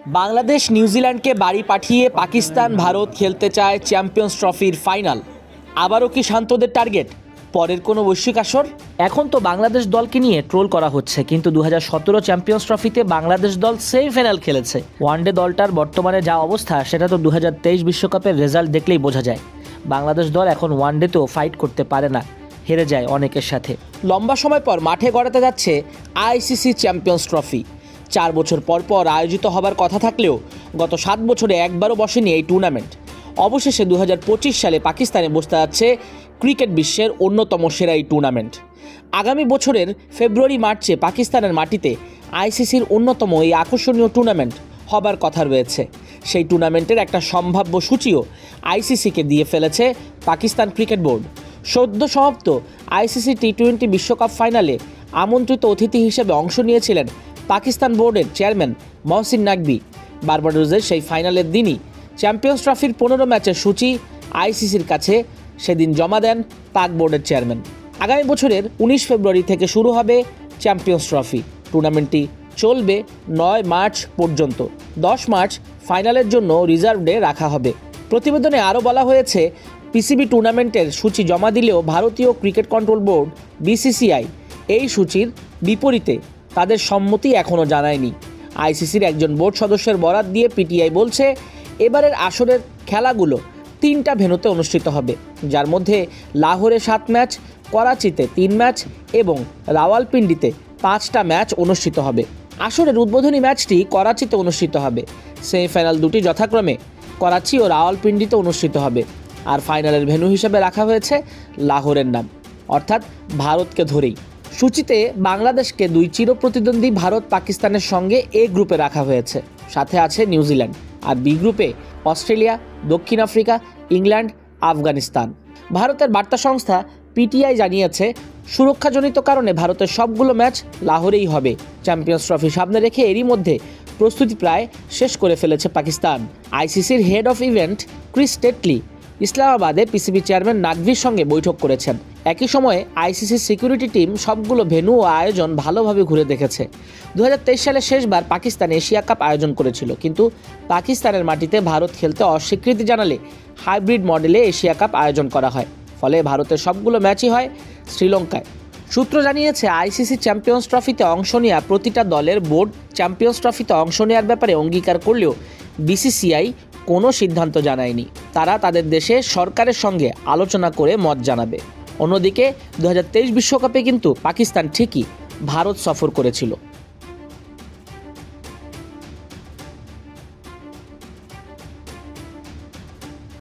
বাংলাদেশ নিউজিল্যান্ডকে বাড়ি পাঠিয়ে পাকিস্তান ভারত খেলতে চায় চ্যাম্পিয়ন্স ট্রফির ফাইনাল। আবারও কি শান্তদের টার্গেট পরের কোনো বৈশ্বিক আসর? এখন তো বাংলাদেশ দলকে নিয়ে ট্রোল করা হচ্ছে, কিন্তু 2017 চ্যাম্পিয়ন্স ট্রফিতে বাংলাদেশ দল সেমিফাইনাল খেলেছে। ওয়ানডে দলটার বর্তমানে যা অবস্থা সেটা তো 2023 বিশ্বকাপের রেজাল্ট দেখলেই বোঝা যায়। বাংলাদেশ দল এখন ওয়ানডেতেও ফাইট করতে পারে না, হেরে যায় অনেকের সাথে। লম্বা সময় পর মাঠে গড়াতে যাচ্ছে আইসিসি চ্যাম্পিয়ন্স ট্রফি। 4 বছর পর পর আয়োজিত হবার কথা থাকলেও গত 7 বছরে একবারও বসেনি এই টুর্নামেন্ট। অবশেষে 2025 সালে পাকিস্তানে বসতে যাচ্ছে ক্রিকেট বিশ্বের অন্যতম সেরা এই টুর্নামেন্ট। আগামী বছরের ফেব্রুয়ারি মার্চে পাকিস্তানের মাটিতে আইসিসির অন্যতম এই আকর্ষণীয় টুর্নামেন্ট হবার কথা রয়েছে। সেই টুর্নামেন্টের একটা সম্ভাব্য সূচিও আইসিসিকে দিয়ে ফেলেছে পাকিস্তান ক্রিকেট বোর্ড। সদ্য সমাপ্ত আইসিসি টি-20 বিশ্বকাপ ফাইনালে আমন্ত্রিত অতিথি হিসেবে অংশ নিয়েছিলেন পাকিস্তান বোর্ডের চেয়ারম্যান মহসিন নাকভি। বারবাডোসের সেই ফাইনালের দিনই চ্যাম্পিয়ন্স ট্রফির 15 ম্যাচের সূচি আইসিসির কাছে সেদিন জমা দেন পাক বোর্ডের চেয়ারম্যান। আগামী বছরের 19 ফেব্রুয়ারি থেকে শুরু হবে চ্যাম্পিয়ন্স ট্রফি। টুর্নামেন্টটি চলবে 9 মার্চ পর্যন্ত। 10 মার্চ ফাইনালের জন্য রিজার্ভ ডে রাখা হবে। প্রতিবেদনে আরও বলা হয়েছে, পিসিবি টুর্নামেন্টের সূচি জমা দিলেও ভারতীয় ক্রিকেট কন্ট্রোল বোর্ড বিসিসিআই এই সূচির বিপরীতে তাদের সম্মতি এখনও জানায়নি। আইসিসির একজন বোর্ড সদস্যের বরাত দিয়ে পিটিআই বলছে, এবারের আসরের খেলাগুলো 3টা ভেন্যুতে অনুষ্ঠিত হবে, যার মধ্যে লাহোরে 7 ম্যাচ, করাচিতে 3 ম্যাচ এবং রাওয়ালপিন্ডিতে 5টা ম্যাচ অনুষ্ঠিত হবে। আসরের উদ্বোধনী ম্যাচটি করাচিতে অনুষ্ঠিত হবে। সেমিফাইনাল দুটি যথাক্রমে করাচি ও রাওয়ালপিন্ডিতে অনুষ্ঠিত হবে। আর ফাইনালের ভেন্যু হিসেবে রাখা হয়েছে লাহোরের নাম, অর্থাৎ ভারতকে ধরেই। সূচিতে বাংলাদেশকে 2 চিরপ্রতিদ্বন্দ্বী ভারত পাকিস্তানের সঙ্গে এ গ্রুপে রাখা হয়েছে, সাথে আছে নিউজিল্যান্ড। আর বি গ্রুপে অস্ট্রেলিয়া, দক্ষিণ আফ্রিকা, ইংল্যান্ড, আফগানিস্তান। ভারতের বার্তা সংস্থা পিটিআই জানিয়েছে, সুরক্ষাজনিত কারণে ভারতের সবগুলো ম্যাচ লাহোরেই হবে। চ্যাম্পিয়ন্স ট্রফি সামনে রেখে এরই মধ্যে প্রস্তুতি প্রায় শেষ করে ফেলেছে পাকিস্তান। আইসিসির head of event Chris Tetley ইসলামাবাদে পিসিবি চেয়ারম্যান নাকভির সঙ্গে বৈঠক করেছেন। একই সময়ে আইসিসির সিকিউরিটি টিম সবগুলো ভেন্যু ও আয়োজন ভালোভাবে ঘুরে দেখেছে। 2023 সালে শেষবার পাকিস্তান এশিয়া কাপ আয়োজন করেছিল, কিন্তু পাকিস্তানের মাটিতে ভারত খেলতে অস্বীকৃতি জানালে হাইব্রিড মডেলে এশিয়া কাপ আয়োজন করা হয়। ফলে ভারতের সবগুলো ম্যাচই হয় শ্রীলঙ্কায়। সূত্র জানিয়েছে, আইসিসি চ্যাম্পিয়ন্স ট্রফিতে অংশ নেওয়া প্রতিটা দলের বোর্ড চ্যাম্পিয়ন্স ট্রফিতে অংশ নেওয়ার ব্যাপারে অঙ্গীকার করলেও বিসিসিআই কোনো সিদ্ধান্ত জানায়নি। তারা তাদের দেশে সরকারের সঙ্গে আলোচনা করে মত জানাবে। অন্যদিকে 2023 বিশ্বকাপে কিন্তু পাকিস্তান ঠিকই ভারত সফর করেছিল।